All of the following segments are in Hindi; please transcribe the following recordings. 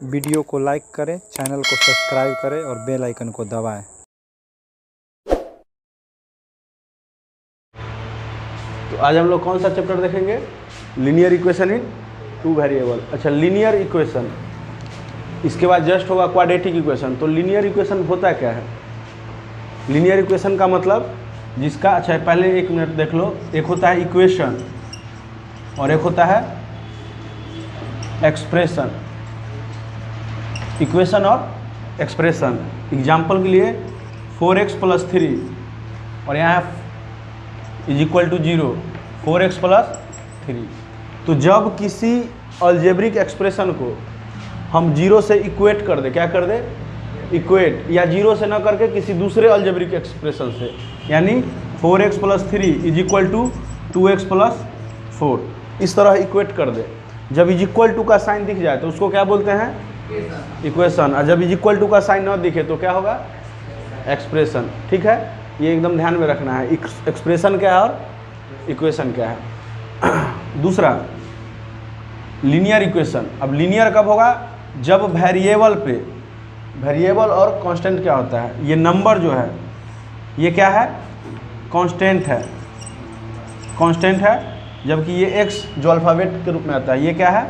वीडियो को लाइक करें, चैनल को सब्सक्राइब करें और बेल आइकन को दबाएं। तो आज हम लोग कौन सा चैप्टर देखेंगे? Linear equation in two variable. अच्छा, लीनियर इक्वेशन, इसके बाद जस्ट होगा क्वाड्रेटिक इक्वेशन। तो लीनियर इक्वेशन होता क्या है? लीनियर इक्वेशन का मतलब जिसका, अच्छा पहले एक मिनट देख लो, एक होता है इक्वेशन और एक होता है एक्सप्रेशन। इक्वेशन और एक्सप्रेशन, एग्जाम्पल के लिए 4x + 3 और यहाँ इज इक्वल टू 0, 4x + 3। तो जब किसी अलजेब्रिक एक्सप्रेशन को हम 0 से इक्वेट कर दे, क्या कर दे? इक्वेट, या 0 से ना करके किसी दूसरे अलजेब्रिक एक्सप्रेशन से, यानी 4x + 3 is equal to 2x + 4, इस तरह इक्वेट कर दे। जब इज इक्वल टू का साइन दिख जाए तो उसको क्या बोलते हैं? इक्वेशन। और जब इज इक्वल टू का साइन ना दिखे तो क्या होगा? एक्सप्रेशन। ठीक है, ये एकदम ध्यान में रखना है, एक्सप्रेशन क्या है और इक्वेशन क्या है। दूसरा, लीनियर इक्वेशन। अब लीनियर कब होगा? जब वेरिएबल पे, वेरिएबल और कांस्टेंट क्या होता है? ये नंबर जो है ये क्या है? कांस्टेंट है, कांस्टेंट है। जबकि ये x जो अल्फ़ाबेट के रूप में आता है ये क्या है?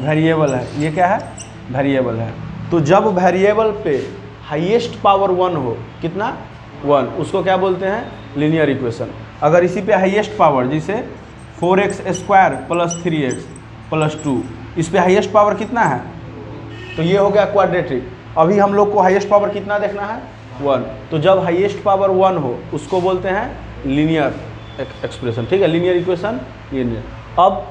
वेरिएबल है। ये क्या है? वेरिएबल है। तो जब वेरिएबल पे हाईएस्ट पावर 1 हो, कितना? 1, उसको क्या बोलते हैं? Linear equation. अगर इसी पे हाईएस्ट पावर, जैसे 4x² + 3x + 2, इस पे हाईएस्ट पावर कितना है? तो ये हो गया क्वाड्रेटिक। अभी हम लोग को हाईएस्ट पावर कितना देखना है? 1। तो जब हाईएस्ट पावर 1 हो उसको बोलते हैं लीनियर एक्सप्रेशन। ठीक है, लीनियर इक्वेशन, लीनियर। अब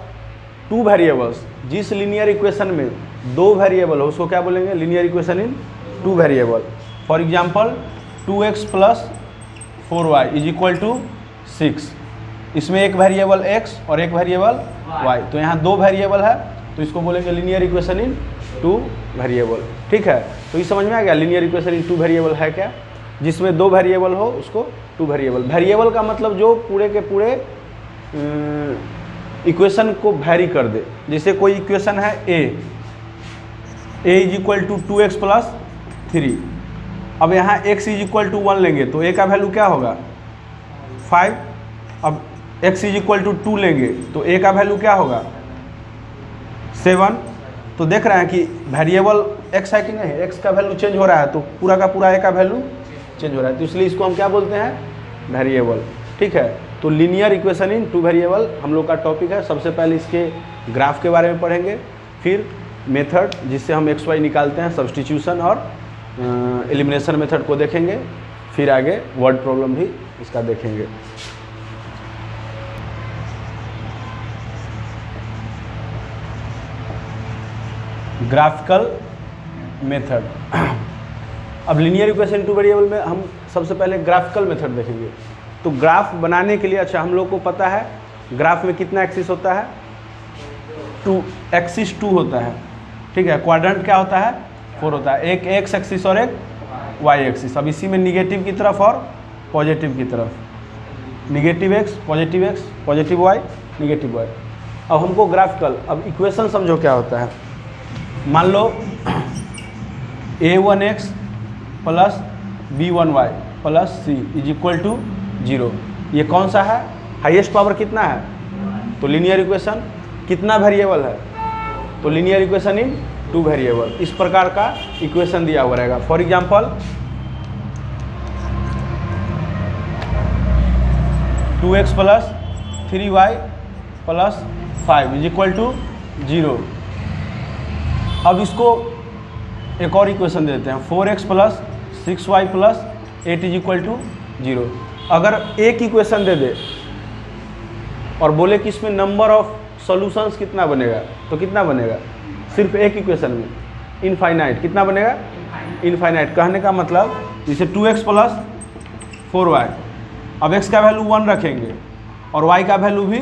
टू वेरिएबल्स, जिस लीनियर इक्वेशन में 2 वेरिएबल हो उसको क्या बोलेंगे? Linear equation in two variable. For example 2x + 4y is equal to 6। इसमें एक वेरिएबल x और एक वेरिएबल y, तो यहाँ 2 वेरिएबल है तो इसको बोलेंगे linear equation in two variable. ठीक है, तो ये समझ में आ गया linear equation in two variable है क्या? जिसमें 2 वेरिएबल हो उसको टू वेरिएबल। वेरिएबल का मतलब जो पूरे के पूरे इक्वेशन को वैरी कर दे। जैसे कोई इक्वेशन है a is equal to 2x + 3। अब यहाँ x इज इक्वल टू 1 लेंगे तो a का वैल्यू क्या होगा? 5। अब x इज इक्वल टू 2 लेंगे तो a का वैल्यू क्या होगा? 7। तो देख रहे हैं कि वेरिएबल x है कि नहीं? x का वैल्यू चेंज हो रहा है तो पूरा का पूरा a का वैल्यू चेंज हो रहा है, तो इसलिए इसको हम क्या बोलते हैं? वेरिएबल। ठीक है, तो linear equation in two variable हम लोग का टॉपिक है। सबसे पहले इसके ग्राफ के बारे में पढ़ेंगे, फिर मेथड जिससे हम x y निकालते हैं, सब्स्टिट्यूशन और एलिमिनेशन मेथड को देखेंगे, फिर आगे वर्ड प्रॉब्लम भी इसका देखेंगे। Graphical method. अब लीनियर इक्वेशन टू वेरिएबल में हम सबसे पहले ग्राफिकल मेथड देखेंगे। तो ग्राफ बनाने के लिए, अच्छा हम लोग को पता है ग्राफ में कितना एक्सिस होता है? 2 एक्सिस 2 होता है। ठीक है, क्वाड्रेंट क्या होता है? 4 होता है, एक एक्स एक्सिस और एक वाई एक्सिस। अब इसी में निगेटिव की तरफ और पॉजिटिव की तरफ, negative x, positive y, negative y। अब हमको ग्राफिकल, अब इक्वेशन समझो क्या होता है। मान लो a1x + b1y + c is equal to 0। ये कौन सा है? हाईएस्ट पावर कितना है? तो लीनियर इक्वेशन। कितना वेरिएबल है? तो linear equation in two variable. इस प्रकार का इक्वेशन दिया हुआ रहेगा। For example 2x + 3y + 5 is equal to 0। अब इसको एक और इक्वेशन देते हैं, 4x + 6y + 8 is equal to 0। अगर एक इक्वेशन दे दे और बोले कि इसमें नंबर ऑफ सॉल्यूशंस कितना बनेगा, तो कितना बनेगा? सिर्फ एक इक्वेशन में इनफाइनाइट। कितना बनेगा? इनफाइनाइट। कहने का मतलब जैसे 2x + 4y, अब x का वैल्यू 1 रखेंगे और y का वैल्यू भी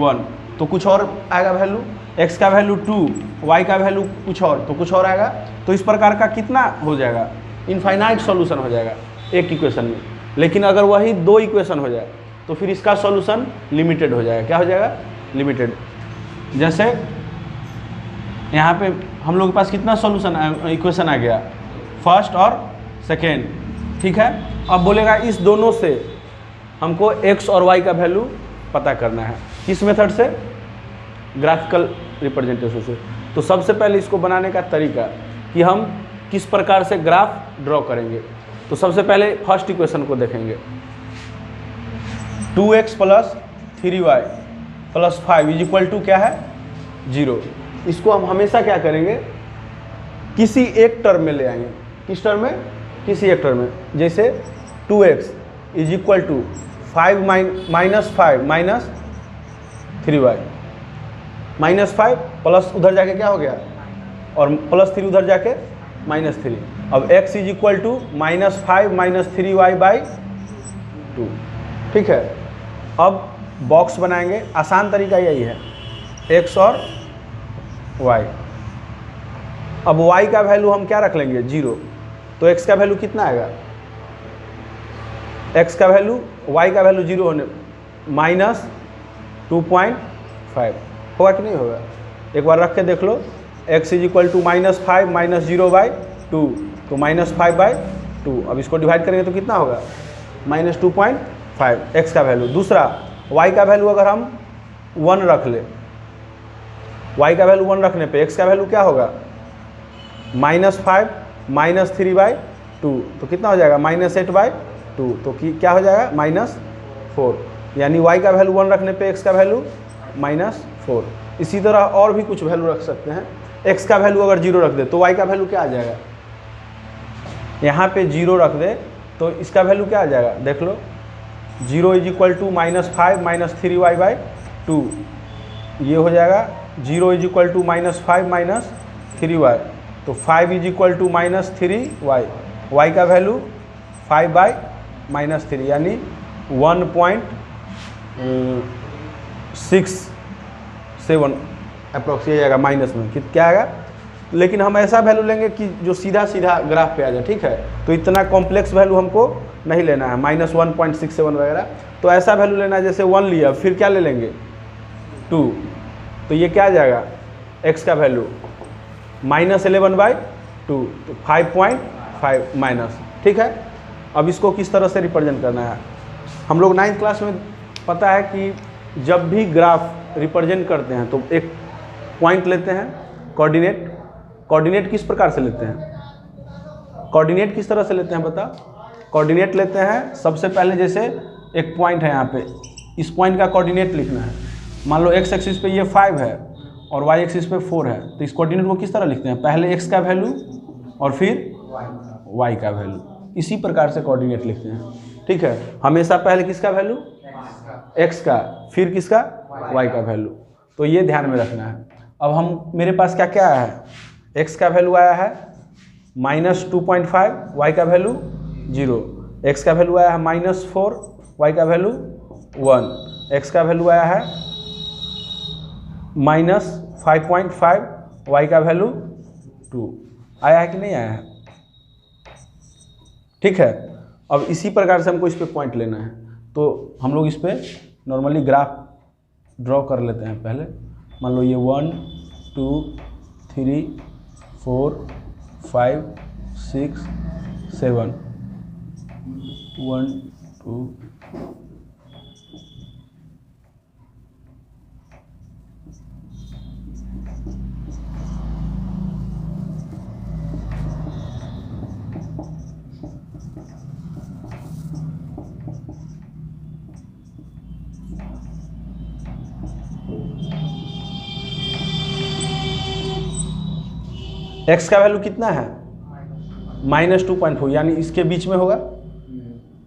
1, तो कुछ और आएगा वैल्यू। x का वैल्यू 2, y का वैल्यू कुछ और, तो कुछ और आएगा। तो इस प्रकार का कितना हो जाएगा? इनफाइनाइट सॉल्यूशन हो जाएगा एक इक्वेशन में। लेकिन अगर वही 2 इक्वेशन हो जाए तो फिर इसका सॉल्यूशन लिमिटेड हो जाएगा। क्या हो जाएगा? लिमिटेड। जैसे यहाँ पे हम लोग के पास कितना सॉल्यूशन इक्वेशन आ गया, फर्स्ट और सेकेंड, ठीक है। अब बोलेगा इस दोनों से हमको x और y का वैल्यू पता करना है, किस मेथड से, ग्राफिकल रिप्रेजेंटेशन से। तो सबसे पहले इसको बनाने का तरीका कि हम किस प्रकार से ग्राफ ड्रॉ करेंगे। तो सबसे पहले फर्स्ट इक्वेशन को देखेंगे, 2x + 3y + 5 = क्या है, 0। इसको हम हमेशा क्या करेंगे, किसी एक टर्म में ले आएंगे। किस टर्म में, किसी एक टर्म में। जैसे 2x = 5 -5 - 3y, -5 प्लस उधर जाके क्या हो गया, और +3 उधर जाके -3। अब x = -5 - 3y/2, ठीक है। अब बॉक्स बनाएंगे, आसान तरीका यही है, x और y। अब y का वैल्यू हम क्या रख लेंगे, 0। तो x का वैल्यू कितना आएगा, x का वैल्यू, y का वैल्यू 0 होने -2.5 होगा कि नहीं होगा, एक बार रख के देख लो। x = -5 - 0/2, तो -5/2। अब इसको डिवाइड करेंगे तो कितना होगा, -2.5 x का वैल्यू। दूसरा y का वैल्यू अगर हम 1 रख ले, y का वैल्यू 1 रखने पे x का वैल्यू क्या होगा, -5 - 3/2, तो कितना हो जाएगा, -8/2। तो क्या हो जाएगा, -4। यानी y का वैल्यू 1 रखने पे x का वैल्यू -4। इसी तरह और भी कुछ वैल्यू रख सकते हैं। x का वैल्यू अगर 0 रख दे तो y का वैल्यू क्या आ जाएगा, यहाँ पे 0 रख दे तो इसका वैल्यू क्या आ जाएगा, देख लो। 0 = -5 - 3y/2, ये हो जाएगा 0 = -5 - 3y, तो 5 = -3y, y का वैल्यू 5/-3 यानी 1.67 अप्रॉक्स ये जाएगा माइनस में, क्या आएगा। लेकिन हम ऐसा वैल्यू लेंगे कि जो सीधा सीधा ग्राफ पे आ जाए, ठीक है। तो इतना कॉम्प्लेक्स वैल्यू हमको नहीं लेना है, -1.67 वगैरह। तो ऐसा वैल्यू लेना है, जैसे 1 लिया, फिर क्या ले लेंगे, 2, तो ये क्या आ जाएगा, x का वैल्यू -11/2, तो 5.5 माइनस, ठीक है। अब इसको किस तरह से रिप्रेजेंट करना है, हम लोग 9th क्लास में पता है कि जब भी ग्राफ रिप्रेजेंट करते हैं तो एक पॉइंट लेते हैं, कोऑर्डिनेट किस प्रकार से लेते हैं, कोऑर्डिनेट किस तरह से लेते हैं बता। कोऑर्डिनेट लेते हैं सबसे पहले, जैसे एक पॉइंट है यहाँ पे, इस पॉइंट का कोऑर्डिनेट लिखना है। मान लो x एक्सिस पे ये 5 है और y एक्सिस पे 4 है, तो इस कोऑर्डिनेट को किस तरह लिखते हैं, पहले x का वैल्यू और फिर y का वैल्यू, इसी प्रकार से कोऑर्डिनेट लिखते हैं, ठीक है। हमेशा पहले किसका वैल्यू, x का, फिर किसका, y का वैल्यू। तो ये ध्यान में रखना है। अब हम, मेरे पास क्या क्या आया है, x का वैल्यू आया है -2.5, y का वैल्यू 0, x का वैल्यू आया है -4, y का वैल्यू 1, x का वैल्यू आया है -5.5, y का वैल्यू 2। आया है कि नहीं आया है, ठीक है। अब इसी प्रकार से हमको इस पे पॉइंट लेना है, तो हम लोग इस पे नॉर्मली ग्राफ ड्रॉ कर लेते हैं पहले। मान लो ये 1 2 3 4 5 6 7, 1 2 x का वैल्यू कितना है, -2.4, यानी इसके बीच में होगा,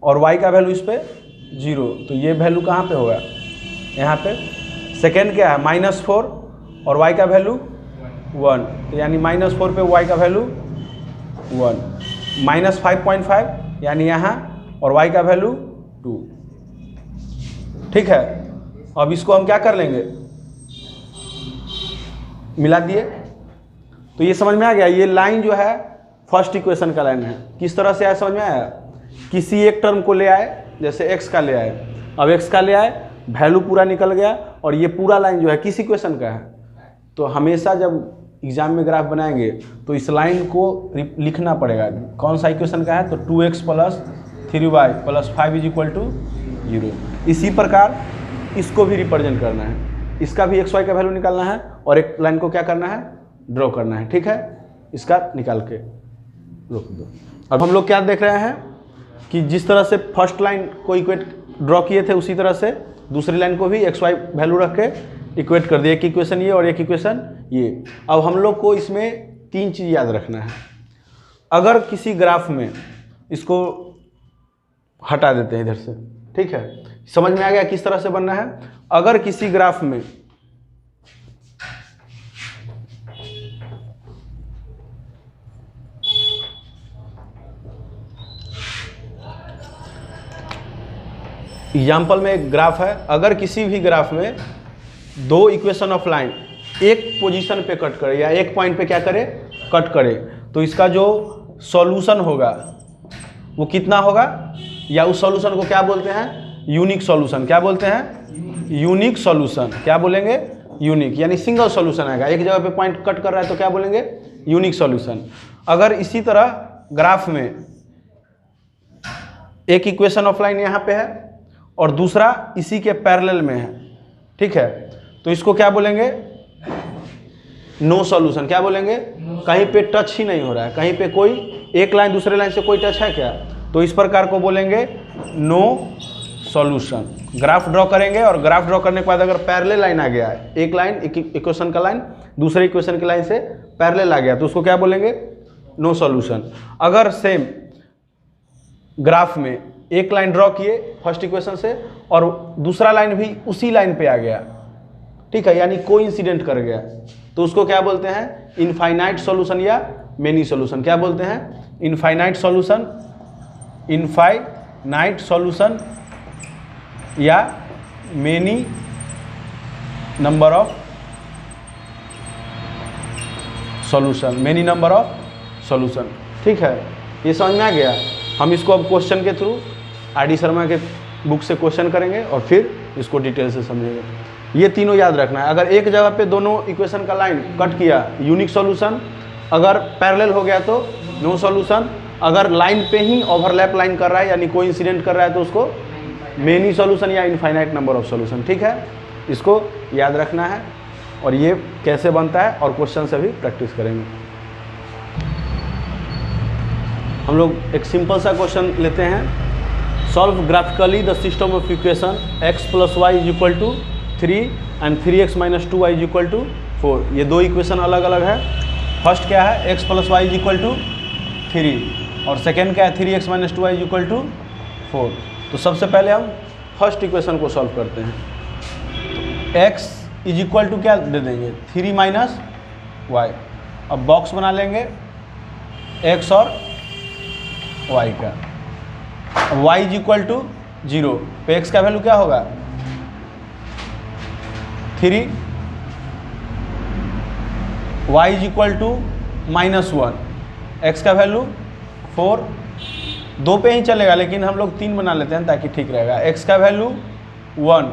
और y का वैल्यू इस पे 0, तो ये वैल्यू कहाँ पे होगा, यहाँ पे। सेकेंड क्या है, -4 और y का वैल्यू 1, तो यानी -4 पे y का वैल्यू 1, -5.5 यानी यहाँ, और y का वैल्यू 2, ठीक है। अब इसको हम क्या कर लेंगे, मिला दिए, तो ये समझ में आ गया। ये लाइन जो है फर्स्ट इक्वेशन का लाइन है। किस तरह से आया, समझ में आया, किसी एक टर्म को ले आए, जैसे x का ले आए, अब x का ले आए, वैल्यू पूरा निकल गया, और ये पूरा लाइन जो है किस इक्वेशन का है। तो हमेशा जब एग्जाम में ग्राफ बनाएंगे तो इस लाइन को लिखना पड़ेगा। कौन सा इक्वेशन का है, तो 2x + 3y + 5 = 0। इसी प्रकार इसको भी रिप्रेजेंट करना है, इसका भी x y का वैल्यू निकालना है और एक लाइन को क्या करना है, ड्रॉ करना है। ठीक है, इसका निकाल के रोक दो। अब हम लोग क्या देख रहे हैं कि जिस तरह से फर्स्ट लाइन को इक्वेट ड्रॉ किए थे उसी तरह से दूसरी लाइन को भी x y वैल्यू रख के इक्वेट कर दिए। एक इक्वेशन ये और एक इक्वेशन ये। अब हम लोग को इसमें 3 चीज़ याद रखना है। अगर किसी ग्राफ में, इसको हटा देते हैं इधर से, ठीक है, समझ में आ गया किस तरह से बनना है। अगर किसी ग्राफ में एग्जाम्पल में एक ग्राफ है, अगर किसी भी ग्राफ में 2 इक्वेशन ऑफ लाइन एक पोजीशन पे कट करे या एक पॉइंट पे क्या करे, कट करे, तो इसका जो सॉल्यूशन होगा वो कितना होगा, या उस सॉल्यूशन को क्या बोलते हैं, यूनिक सॉल्यूशन। क्या बोलते हैं, यूनिक सॉल्यूशन। क्या बोलेंगे, यूनिक, यानी सिंगल सॉल्यूशन आएगा। एक जगह पे पॉइंट कट कर रहा है तो क्या बोलेंगे, यूनिक सॉल्यूशन। अगर इसी तरह ग्राफ में एक इक्वेशन ऑफ लाइन यहाँ पे है और दूसरा इसी के पैरेलल में है, ठीक है, तो इसको क्या बोलेंगे, नो सॉल्यूशन। क्या बोलेंगे, कहीं पे टच ही नहीं हो रहा है, कहीं पे कोई एक लाइन दूसरे लाइन से कोई टच है क्या, तो इस प्रकार को बोलेंगे नो सॉल्यूशन। ग्राफ ड्रॉ करेंगे और ग्राफ ड्रॉ करने के बाद अगर पैरेलल लाइन आ गया है, एक लाइन एक इक्वेशन का लाइन दूसरे इक्वेशन की लाइन से पैरेलल आ गया तो उसको क्या बोलेंगे, नो सॉल्यूशन। अगर सेम ग्राफ में एक लाइन ड्रॉ किए फर्स्ट इक्वेशन से और दूसरा लाइन भी उसी लाइन पे आ गया, ठीक है, यानी कोइंसिडेंट कर गया, तो उसको क्या बोलते हैं, इनफाइनाइट सॉल्यूशन या मेनी सॉल्यूशन। क्या बोलते हैं, इनफाइनाइट सॉल्यूशन, इनफाइनाइट सॉल्यूशन या many number of solution, many number of solution. ठीक है, ये समझ में आ गया। हम इसको अब क्वेश्चन के थ्रू आर.डी. शर्मा के बुक से क्वेश्चन करेंगे और फिर इसको डिटेल से समझेंगे। ये तीनों याद रखना है। अगर एक जगह पे दोनों इक्वेशन का लाइन कट किया, यूनिक सॉल्यूशन। अगर पैरेलल हो गया तो नो सॉल्यूशन। अगर लाइन पे ही ओवरलैप लाइन कर रहा है यानी कोइंसिडेंट कर रहा है तो उसको मेनी सॉल्यूशन या इनफाइनाइट नंबर ऑफ सॉल्यूशन। ठीक है, इसको याद रखना है और ये कैसे बनता है और क्वेश्चन से भी प्रैक्टिस करेंगे। हम लोग एक सिंपल सा क्वेश्चन लेते हैं। Solve graphically the system of equation x + y = 3 and 3x - 2y = 4। ये दो इक्वेशन अलग अलग है। फर्स्ट क्या है, x + y = 3 और सेकेंड क्या है, 3x - 2y = 4। तो सबसे पहले हम फर्स्ट इक्वेशन को सॉल्व करते हैं। x = क्या दे देंगे, 3 - y। अब बॉक्स बना लेंगे x और y का। y = 0 पे x का वैल्यू क्या होगा, 3। y = -1, x का वैल्यू 4। दो पे ही चलेगा लेकिन हम लोग 3 बना लेते हैं ताकि ठीक रहेगा। x का वैल्यू 1,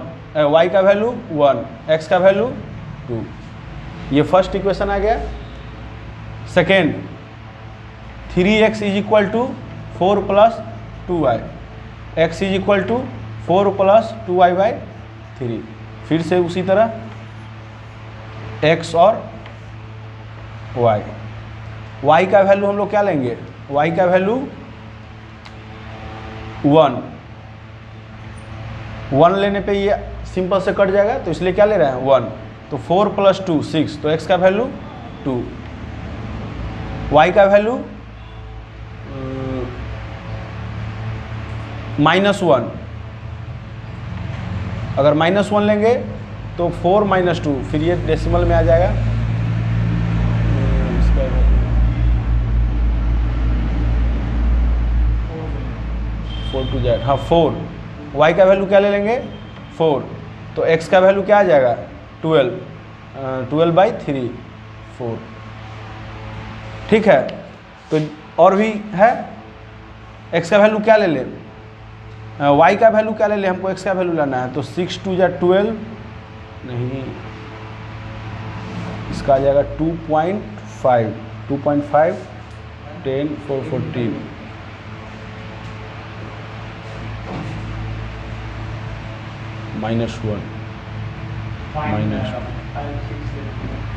y का वैल्यू 1, x का वैल्यू 2। ये फर्स्ट इक्वेशन आ गया। Second, 3x = 4 + 2y, x = 4 + 2y/3। फिर से उसी तरह x और y का वैल्यू हम लोग क्या लेंगे, y का वैल्यू 1 लेने पे ये सिंपल से कट जाएगा तो इसलिए क्या ले रहे हैं, 1। तो 4 + 2 6, तो x का वैल्यू 2, y का वैल्यू -1। अगर -1 लेंगे तो 4 - 2, फिर ये डेसिमल में आ जाएगा। इसका 4 2 जाएगा, हाँ 4। y का वैल्यू क्या ले लेंगे, 4। तो x का वैल्यू क्या आ जाएगा, 12, 12/3, 4। ठीक है, तो और भी है। x का वैल्यू क्या ले लें, y का वैल्यू क्या ले लें, हमको x का वैल्यू लेना है। तो 6 2 = 12, नहीं इसका आ जाएगा 2.5 10 4 14 -1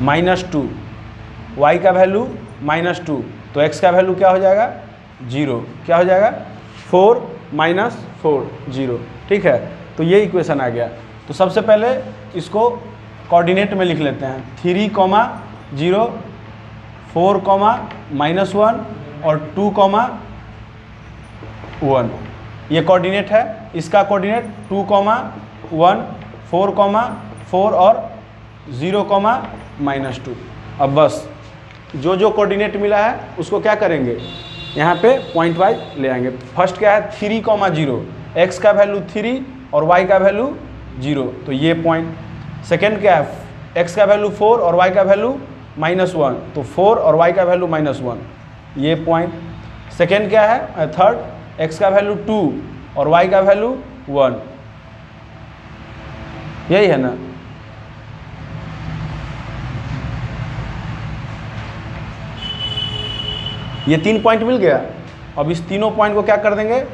-2 y का वैल्यू -2 तो x का वैल्यू क्या हो जाएगा 0, क्या हो जाएगा 4 - 4 0। ठीक है, तो ये इक्वेशन आ गया। तो सबसे पहले इसको कोऑर्डिनेट में लिख लेते हैं 3, 0 4, -1 और 2, 1 ये कोऑर्डिनेट है। इसका कोऑर्डिनेट 2, 1 4, 4 और 0, -2। अब बस जो जो कोऑर्डिनेट मिला है उसको क्या करेंगे यहाँ पे पॉइंट वाइज ले आएंगे। फर्स्ट क्या है 3, 0 x का वैल्यू 3 और y का वैल्यू 0 तो ये पॉइंट। सेकेंड क्या है x का वैल्यू 4 और y का वैल्यू -1 तो 4 और y का वैल्यू -1 ये पॉइंट। सेकेंड क्या है थर्ड x का वैल्यू 2 और y का वैल्यू 1 यही है ना। ये 3 पॉइंट मिल गया। अब इस तीनों पॉइंट को क्या कर देंगे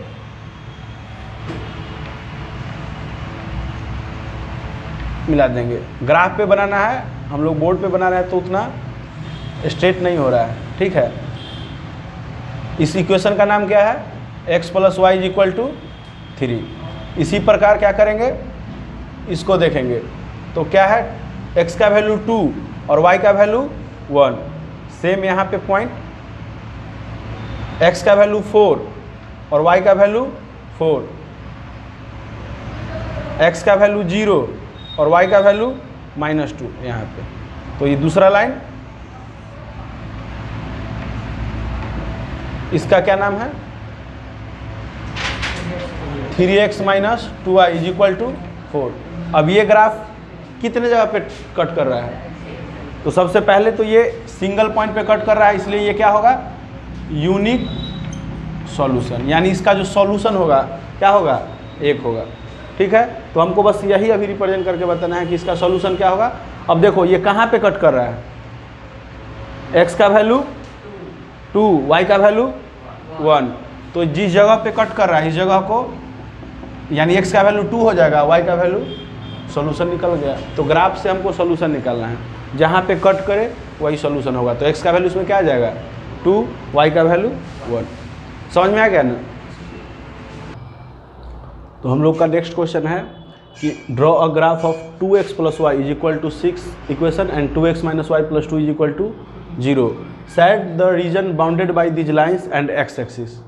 मिला देंगे। ग्राफ पे बनाना है, हम लोग बोर्ड पे बना रहे हैं तो उतना स्ट्रेट नहीं हो रहा है। ठीक है, इस इक्वेशन का नाम क्या है x + y = 3। इसी प्रकार क्या करेंगे इसको देखेंगे तो क्या है x का वैल्यू 2 और y का वैल्यू 1 सेम यहाँ पे पॉइंट। x का वैल्यू 4 और y का वैल्यू 4, x का वैल्यू 0 और y का वैल्यू -2 यहाँ पे। तो ये दूसरा लाइन इसका क्या नाम है 3x - 2y = 4। अब ये ग्राफ कितने जगह पे कट कर रहा है तो सबसे पहले तो ये सिंगल पॉइंट पे कट कर रहा है, इसलिए ये क्या होगा यूनिक सॉल्यूशन, यानी इसका जो सॉल्यूशन होगा क्या होगा 1 होगा। ठीक है, तो हमको बस यही अभी रिप्रेजेंट करके बताना है कि इसका सॉल्यूशन क्या होगा। अब देखो ये कहाँ पे कट कर रहा है x का वैल्यू 2 y का वैल्यू 1 तो जिस जगह पे कट कर रहा है इस जगह को यानी x का वैल्यू 2 हो जाएगा, y का वैल्यू सॉल्यूशन निकल गया। तो ग्राफ से हमको सॉल्यूशन निकालना है, जहाँ पे कट करे वही सॉल्यूशन होगा। तो x का वैल्यू इसमें क्या आ जाएगा 2, y का वैल्यू 1। समझ में आ गया ना। तो हम लोग का नेक्स्ट क्वेश्चन है कि draw a graph of 2x + y = 6 equation and 2x - y + 2 = 0 set the reason bounded by this lines and x axis.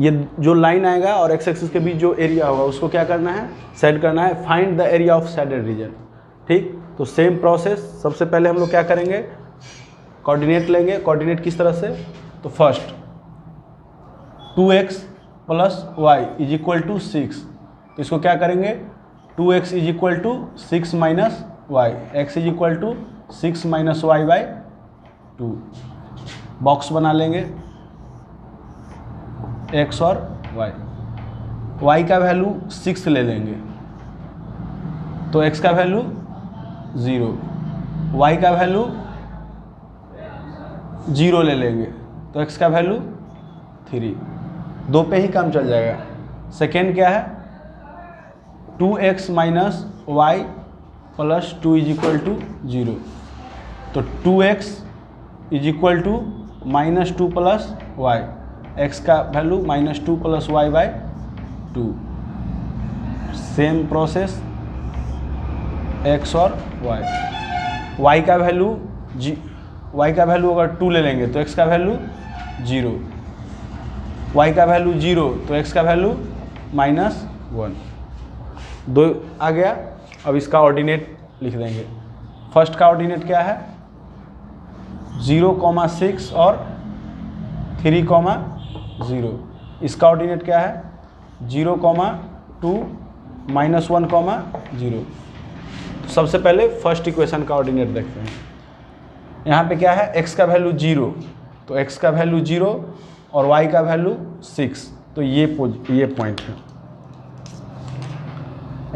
ये जो लाइन आएगा और x एक्सिस के बीच जो एरिया होगा उसको क्या करना है सेट करना है। Find the area of shaded region. ठीक, तो सेम प्रोसेस। सबसे पहले हम लोग क्या करेंगे कोऑर्डिनेट लेंगे। कोऑर्डिनेट किस तरह से तो फर्स्ट 2x + y = 6 तो इसको क्या करेंगे 2x = 6 - y x = 6 - y/2 box बना लेंगे x और y का वैल्यू 6 ले लेंगे तो x का वैल्यू 0, y का वैल्यू 0 ले लेंगे तो x का वैल्यू 3। 2 पे ही काम चल जाएगा। सेकेंड क्या है 2x - y + 2 = 0 तो 2x = -2 + y x का value -2 + y/2 same process x और y का वैल्यू अगर 2 ले लेंगे तो x का वैल्यू 0, y का वैल्यू 0 तो x का वैल्यू -1। 2 आ गया। अब इसका ऑर्डिनेट लिख देंगे। फर्स्ट का ऑर्डिनेट क्या है 0, 6 और 3, 0। इसका ऑर्डिनेट क्या है 0, 2 -1, 0। तो सबसे पहले फर्स्ट इक्वेशन का ऑर्डिनेट देखते हैं। यहाँ पे क्या है x का वैल्यू 0 तो x का वैल्यू 0 और y का वैल्यू 6 तो ये पॉइंट है।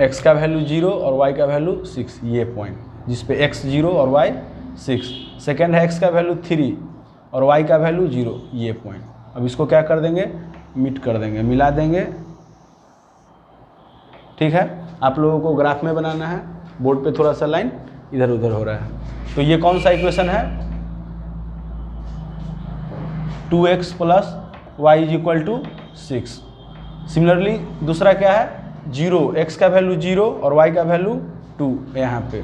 x का वैल्यू 0 और y का वैल्यू 6 ये पॉइंट जिस पे x 0 और y 6, सेकेंड है x का वैल्यू 3 और y का वैल्यू 0, ये पॉइंट। अब इसको क्या कर देंगे, मीट कर देंगे, मिला देंगे। ठीक है, आप लोगों को ग्राफ में बनाना है, बोर्ड पे थोड़ा सा लाइन इधर उधर हो रहा है। तो ये कौन सा इक्वेशन है, 2x plus Y is equal to 6। Similarly दूसरा क्या है, 0, x का वैल्यू 0 और y का वैल्यू 2 यहाँ पे,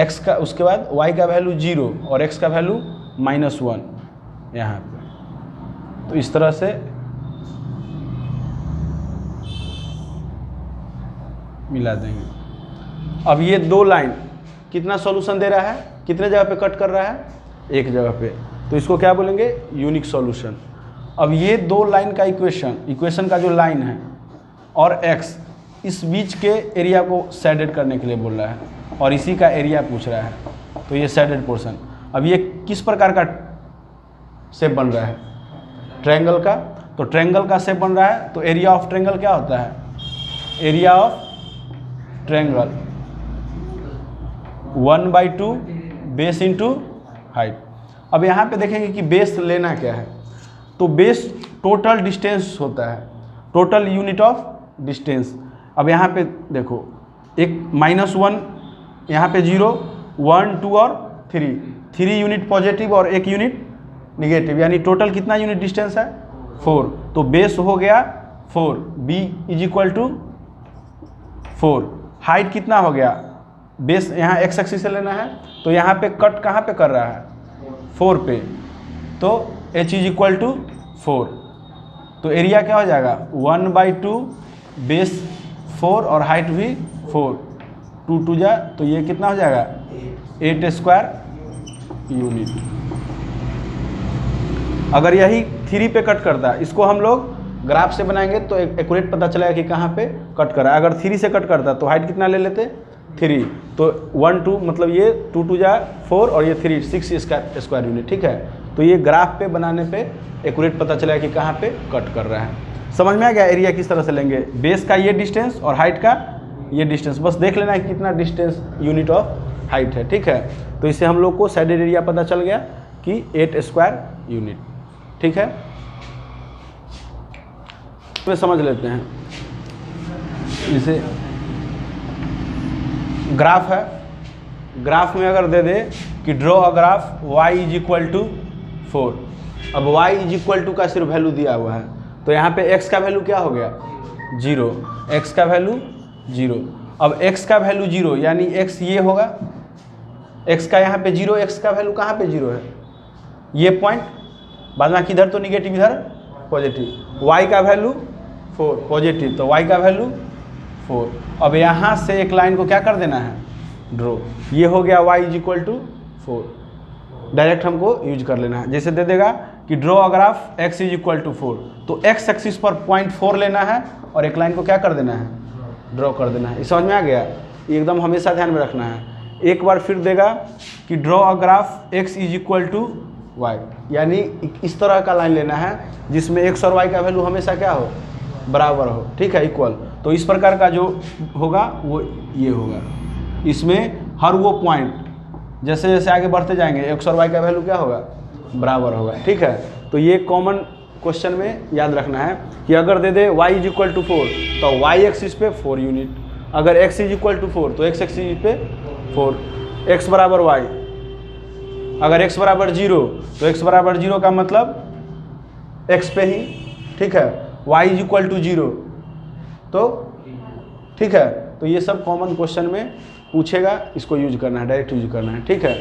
x का, उसके बाद y का वैल्यू 0 और x का वैल्यू -1 यहाँ पे। तो इस तरह से मिला देंगे। अब ये दो लाइन कितना सॉल्यूशन दे रहा है, कितने जगह पे कट कर रहा है, एक जगह पे, तो इसको क्या बोलेंगे, यूनिक सॉल्यूशन। अब ये दो लाइन का इक्वेशन का जो लाइन है और x, इस बीच के एरिया को शेडेड करने के लिए बोल रहा है और इसी का एरिया पूछ रहा है, तो ये शेडेड पोर्शन। अब ये किस प्रकार का शेप बन रहा है, ट्रायंगल का, तो ट्रायंगल का शेप बन रहा है, तो एरिया ऑफ ट्रायंगल क्या होता है, area of triangle 1/2 base into height. अब यहाँ पे देखेंगे कि बेस लेना क्या है, तो बेस टोटल डिस्टेंस होता है, टोटल यूनिट ऑफ डिस्टेंस। अब यहाँ पे देखो, एक -1 यहाँ पे 0, 1, 2 और 3 यूनिट पॉजिटिव और 1 यूनिट निगेटिव, यानी टोटल कितना यूनिट डिस्टेंस है, 4। तो बेस हो गया 4, b is equal to 4। Height कितना हो गया, बेस यहाँ x एक्सिस से लेना है, तो यहाँ पे कट कहाँ पे कर रहा है, 4 पे, तो h इज इक्वल टू 4। तो एरिया क्या हो जाएगा, 1/2 बेस 4 और हाइट भी 4, 2 2 जा, तो ये कितना हो जाएगा, 8 स्क्वायर यूनिट। अगर यही 3 पे कट करता, इसको हम लोग ग्राफ से बनाएंगे तो एक्यूरेट पता चलेगा कि कहाँ पे कट कर रहा है। अगर 3 से कट करता तो हाइट कितना ले लेते, 3, तो 1 2 मतलब ये 2 2 जा 4 और ये 3 6 स्क्वायर यूनिट। ठीक है, तो ये ग्राफ पे बनाने पे एक्यूरेट पता चलेगा कि कहाँ पे कट कर रहा है। समझ में आ गया, एरिया किस तरह से लेंगे, बेस का ये डिस्टेंस और हाइट का ये डिस्टेंस, बस देख लेना है कितना डिस्टेंस यूनिट ऑफ हाइट है। ठीक है, तो इससे हम लोग को साइडेड एरिया पता चल गया कि 8 स्क्वायर यूनिट। ठीक है, तो समझ लेते हैं, इसे ग्राफ है, ग्राफ में अगर दे दे कि draw a graph y is equal to 4, अब y इज इक्वल टू का सिर्फ वैल्यू दिया हुआ है, तो यहाँ पे x का वैल्यू क्या हो गया, 0, x का वैल्यू 0। अब x का वैल्यू 0 यानी x ये होगा, x का यहाँ पे 0, x का वैल्यू कहाँ पे 0 है, ये पॉइंट, बाद में किधर तो निगेटिव इधर पॉजिटिव, y का वैल्यू 4 पॉजिटिव, तो y का वैल्यू 4। अब यहाँ से एक लाइन को क्या कर देना है, ड्रॉ, ये हो गया y is equal to 4। Direct हमको यूज कर लेना है, जैसे दे देगा कि draw a graph x is equal to 4, तो x एक्सिस पर 0.4 लेना है और एक लाइन को क्या कर देना है, ड्रॉ कर देना है। ये समझ में आ गया, एकदम हमेशा ध्यान में रखना है। एक बार फिर देगा कि draw a graph x is equal to y, यानी इस तरह का लाइन लेना है जिसमें x और y का वैल्यू हमेशा क्या हो, बराबर हो। ठीक है, इक्वल। तो इस प्रकार का जो होगा वो ये होगा, इसमें हर वो पॉइंट जैसे जैसे आगे बढ़ते जाएंगे x और y का वैल्यू क्या होगा, बराबर होगा। ठीक है, तो ये कॉमन क्वेश्चन में याद रखना है कि अगर दे दे y इज इक्वल टू 4 तो y एक्सिस पे 4 यूनिट, अगर x इज इक्वल टू 4 तो x एक्सिस पे 4, x बराबर y, अगर x बराबर 0 तो x बराबर 0 का मतलब x पे ही। ठीक है, y इज इक्वल टू 0, तो ठीक है, तो ये सब कॉमन क्वेश्चन में पूछेगा, इसको यूज करना है, डायरेक्ट यूज करना है। ठीक है,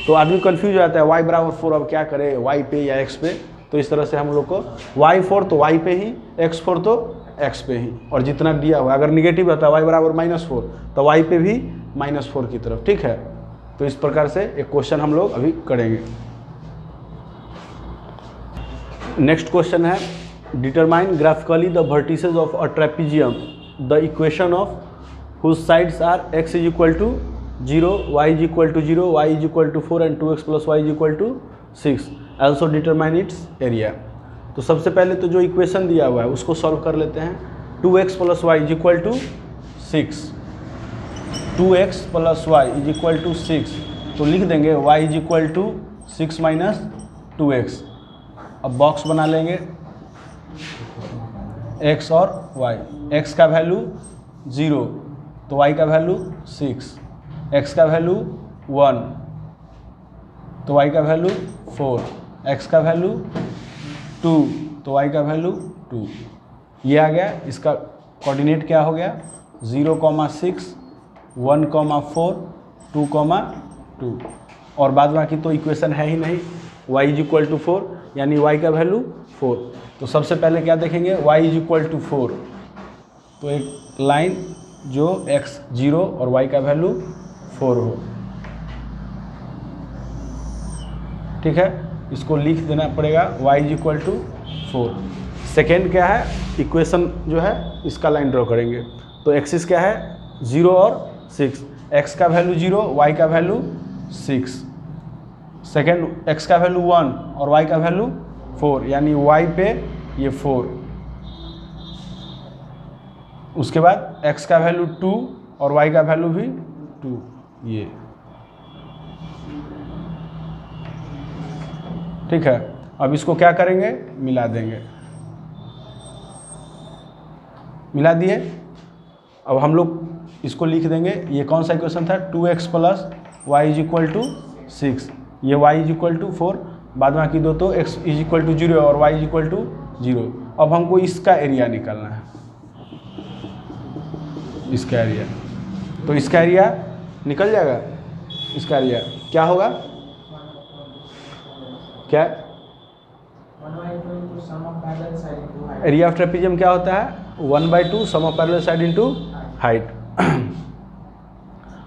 तो आदमी कंफ्यूज हो जाता है y बराबर 4 अब क्या करे, y पे या x पे, तो इस तरह से हम लोग को y4 तो y पे ही, x4 तो x पे ही, और जितना दिया हुआ अगर निगेटिव रहता है y बराबर -4 तो y पे भी -4 की तरफ। ठीक है, तो इस प्रकार से एक क्वेश्चन हम लोग अभी करेंगे। नेक्स्ट क्वेश्चन है, determine graphically the vertices of a trapezium, the equation of whose sides are x is equal to 0, y is equal to 0, y is equal to 4 and 2x plus y is equal to 6. Also determine its area. तो सबसे पहले तो जो इक्वेशन दिया हुआ है उसको सॉल्व कर लेते हैं। 2x plus y is equal to 6, 2x plus Y is equal to 6, तो लिख देंगे y is equal to 6 minus 2x। अब बॉक्स बना लेंगे x और y, x का वैल्यू 0 तो y का वैल्यू 6, x का वैल्यू 1 तो y का वैल्यू 4, x का वैल्यू 2 तो y का वैल्यू 2। ये आ गया, इसका कोऑर्डिनेट क्या हो गया 0,6 1,4 2,2 और बाद बाकी तो इक्वेशन है ही नहीं। y इज इक्वल टू 4 यानी y का वैल्यू 4, तो सबसे पहले क्या देखेंगे y इज इक्वल टू 4, तो एक लाइन जो x 0 और y का वैल्यू 4 हो, ठीक है, इसको लिख देना पड़ेगा y is equal to 4। Second क्या है, इक्वेशन जो है इसका लाइन ड्रॉ करेंगे, तो एक्सिस क्या है 0 और 6, x का वैल्यू 0 y का वैल्यू 6, सेकेंड x का वैल्यू 1 और y का वैल्यू 4 यानी y पे ये 4, उसके बाद x का वैल्यू 2 और y का वैल्यू भी 2, ये ठीक है। अब इसको क्या करेंगे, मिला देंगे, मिला दिए। अब हम लोग इसको लिख देंगे, ये कौन सा इक्वेशन था 2x plus Y is equal to 6, ये y इज इक्वल टू 4, बाद बाकी दो तो x इज इक्वल टू 0 और y इज इक्वल टू 0। अब हमको इसका एरिया निकालना है, इसका एरिया, तो इसका एरिया निकल जाएगा, इसका एरिया क्या होगा, क्या एरिया ऑफ ट्रेपेजियम क्या होता है 1/2 sum of parallel side into height.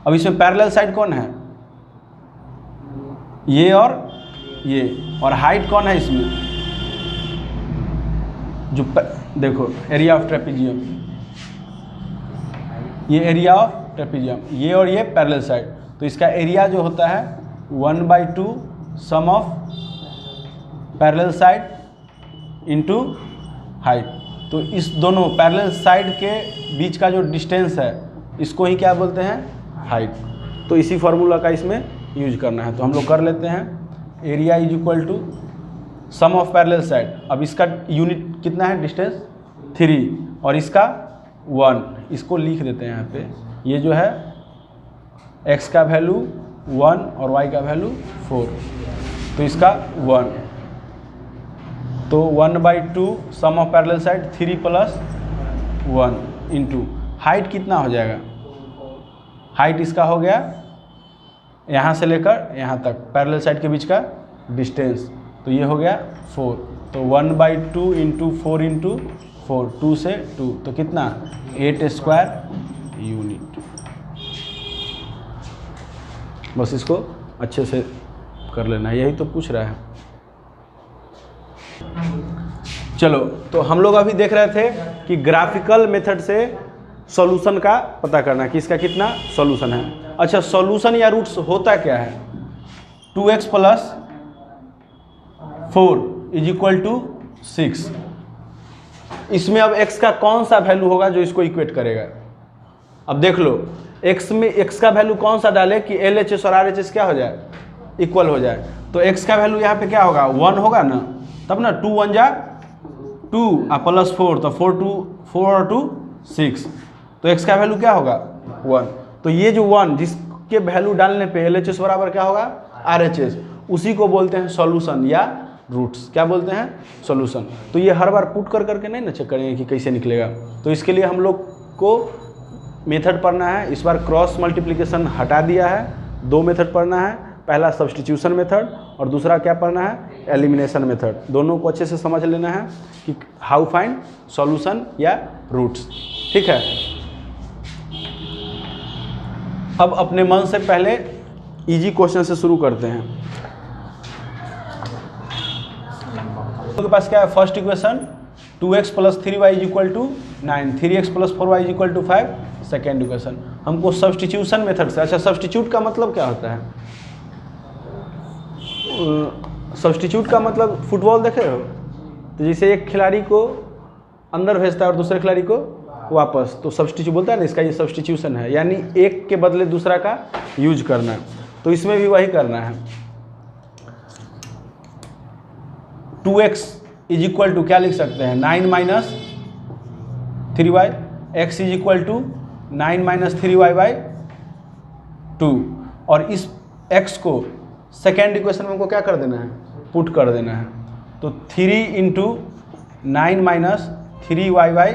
अब इसमें पैरेलल साइड कौन है, ये, और हाइट कौन है इसमें, जो देखो एरिया ऑफ ट्रेपेजियम, ये एरिया ऑफ ट्रेपेजियम, ये और ये पैरेलल साइड, तो इसका एरिया जो होता है 1/2 sum of parallel side into height. तो इस दोनों पैरेलल साइड के बीच का जो डिस्टेंस है इसको ही क्या बोलते हैं, हाइट। तो इसी फार्मूला का इसमें यूज करना है, तो हम लोग कर लेते हैं, area is equal to sum of parallel side. अब इसका यूनिट कितना है, डिस्टेंस 3 और इसका 1, इसको लिख देते हैं यहाँ पे, ये जो है x का वैल्यू 1 और y का वैल्यू 4, तो इसका 1, तो 1/2 sum of parallel side 3 plus 1 into height कितना हो जाएगा, हाइट इसका हो गया यहाँ से लेकर यहाँ तक पैरेलल साइड के बीच का डिस्टेंस, तो ये हो गया 4, तो 1/2 इंटू 4 इंटू 4, 2 से 2, तो कितना 8 स्क्वायर यूनिट। बस इसको अच्छे से कर लेना है, यही तो पूछ रहा है। चलो, तो हम लोग अभी देख रहे थे कि ग्राफिकल मेथड से सॉल्यूशन का पता करना कि इसका कितना सॉल्यूशन है। अच्छा, सॉल्यूशन या रूट्स होता क्या है, 2x plus 4 is equal to 6, इसमें अब x का कौन सा वैल्यू होगा जो इसको इक्वेट करेगा। अब देख लो, x में x का वैल्यू कौन सा डाले कि LHS और RHS क्या हो जाए, इक्वल हो जाए। तो x का वैल्यू यहाँ पे क्या होगा 1 होगा ना, तब ना 2 1 जा 2 और प्लस 4, तो 4 और 2 6, तो x का वैल्यू क्या होगा 1। तो ये जो 1 जिसके वैल्यू डालने पे LHS बराबर क्या होगा RHS, उसी को बोलते हैं सॉल्यूशन या रूट्स। क्या बोलते हैं, सॉल्यूशन। तो ये हर बार पुट कर करके नहीं ना चेक करेंगे कि कैसे निकलेगा, तो इसके लिए हम लोग को मेथड पढ़ना है। इस बार क्रॉस मल्टीप्लिकेशन हटा दिया है, 2 मेथड पढ़ना है, पहला सब्स्टिट्यूशन मेथड और दूसरा क्या पढ़ना है, एलिमिनेशन मेथड। दोनों को अच्छे से समझ लेना है कि हाउ फाइंड सॉल्यूशन या रूट्स, ठीक है। अब अपने मन से पहले इजी क्वेश्चन से शुरू करते हैं। आपके पास क्या है, first equation 2x plus 3y is equal to 9, 3x plus 4y is equal to 5, second equation. हमको सब्स्टिट्यूशन मेथड से, अच्छा सब्स्टिट्यूट का मतलब क्या होता है, सब्स्टिट्यूट का मतलब फुटबॉल देखे हो, तो जैसे एक खिलाड़ी को अंदर भेजता है और दूसरे खिलाड़ी को वापस, तो सब्स्टिट्यूट बोलता है ना, इसका ये सब्स्टिट्यूशन है, यानी एक के बदले दूसरा का यूज करना। तो इसमें भी वही करना है। 2x इज इक्वल टू क्या लिख सकते हैं, 9 minus 3y, x is equal to 9 minus 3y by 2, और इस x को सेकेंड इक्वेशन में हमको क्या कर देना है, पुट कर देना है। तो 3 into 9 minus 3y by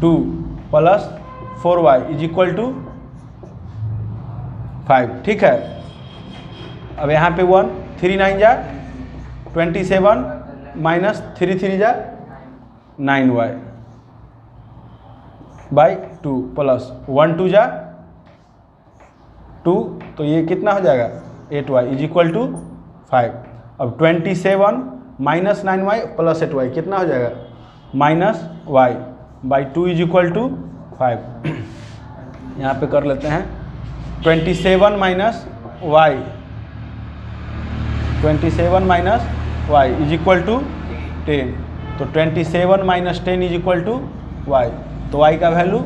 2 plus 4y is equal to 5। ठीक है, अब यहाँ पे 1, 3 9 जा 27 माइनस 3 3 जा 9y बाई 2 प्लस 1 2 जा 2, तो ये कितना हो जाएगा 8y इज इक्वल टू 5। अब 27 माइनस 9y प्लस 8y कितना हो जाएगा minus y by 2 is equal to 5। यहाँ पे कर लेते हैं 27 minus y, 27 minus y is equal to 10, तो 27 minus 10 is equal to y, तो y का वैल्यू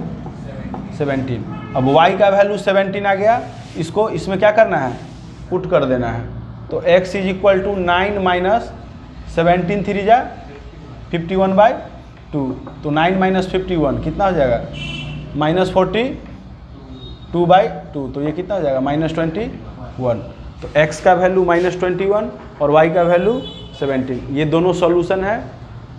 17। अब y का वैल्यू 17 आ गया, इसको इसमें क्या करना है, पुट कर देना है। तो x is equal to 9 minus 17 3 जा 51 बाई 2, तो 9 माइनस 51 कितना हो जाएगा माइनस 42 बाई 2, तो ये कितना हो जाएगा माइनस 21। तो x का वैल्यू माइनस 21 और y का वैल्यू 17। ये दोनों सॉल्यूशन है,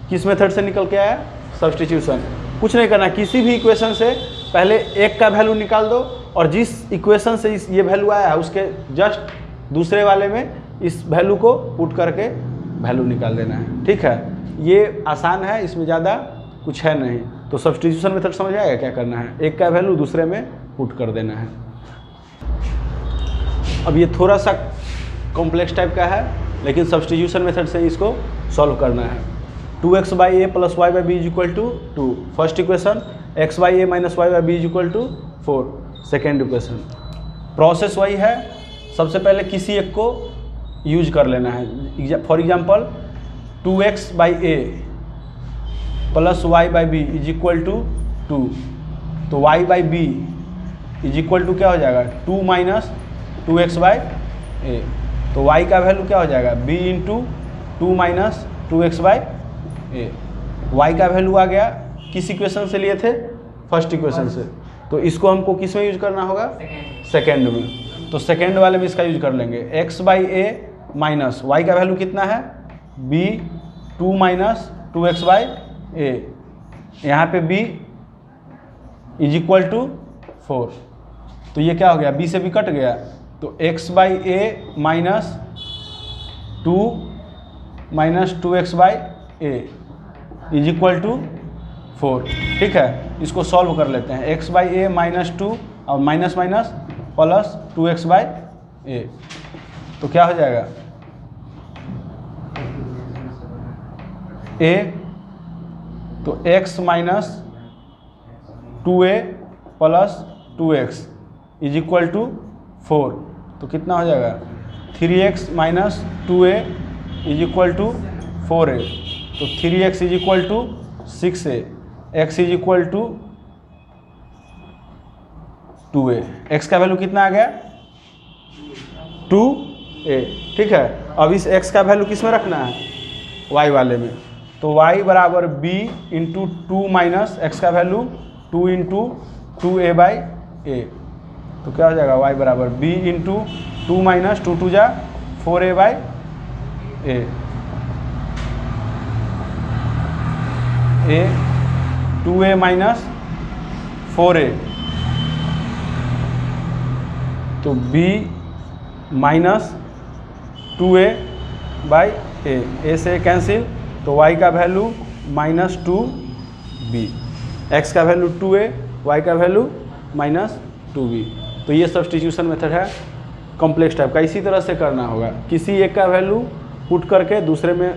किस मेथड से निकल के आया, सब्स्टिट्यूशन। कुछ नहीं करना, किसी भी इक्वेशन से पहले एक का वैल्यू निकाल दो, और जिस इक्वेशन से ये वैल्यू आया है उसके जस्ट दूसरे वाले में इस वैल्यू को पुट करके वैल्यू निकाल देना है। ठीक है, ये आसान है, इसमें ज़्यादा कुछ है नहीं। तो सब्स्टिट्यूशन मेथड समझ आएगा क्या करना है, एक का वैल्यू दूसरे में पुट कर देना है। अब ये थोड़ा सा कॉम्प्लेक्स टाइप का है, लेकिन सब्स्टिट्यूशन मेथड से इसको सॉल्व करना है। 2x by A plus Y by B is equal to 2, first equation. x by A minus Y by B is equal to 4, second equation. Process वही है, सबसे पहले किसी एक को यूज कर लेना है। For example 2x by A plus Y by B is equal to 2, तो y by B is equal to क्या हो जाएगा 2 माइनस 2x बाई ए, तो y का वैल्यू क्या हो जाएगा b into 2 minus 2x by A. y का वैल्यू आ गया, किस इक्वेशन से लिए थे, फर्स्ट इक्वेशन से, तो इसको हमको किस में यूज करना होगा, सेकेंड में। तो सेकेंड वाले में इसका यूज कर लेंगे। x by A minus y का वैल्यू कितना है b 2 माइनस 2x बाई ए, यहाँ पे b इज इक्वल टू 4, तो ये क्या हो गया, b से b कट गया, तो x by A minus 2 minus 2x by A is equal to 4। ठीक है, इसको सॉल्व कर लेते हैं। x बाई ए माइनस 2 और minus minus plus 2x by A, तो क्या हो जाएगा a, तो x minus 2a plus 2x is equal to 4, तो कितना हो जाएगा 3x minus 2a is equal to 4a, तो 3x is equal to 6a, x is equal to 2a। x का वैल्यू कितना आ गया 2a। ठीक है, अब इस x का वैल्यू किस में रखना है, y वाले में, तो y बराबर b इंटू 2 माइनस x का value 2 into 2a by A, तो क्या हो जाएगा y बराबर b इंटू 2 माइनस 2 2 जा 4a by A, a 2a minus 4a, तो b माइनस 2a बाई ए से कैंसिल, तो y का वैल्यू माइनस 2b, x का वैल्यू 2a, y का वैल्यू माइनस 2b। तो ये सब्स्टिट्यूशन मेथड है कॉम्प्लेक्स टाइप का, इसी तरह से करना होगा। किसी एक का वैल्यू पुट करके दूसरे में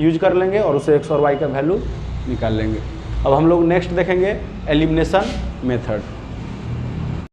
यूज कर लेंगे और उसे x और y का वैल्यू निकाल लेंगे। अब हम लोग नेक्स्ट देखेंगे एलिमिनेशन मेथड।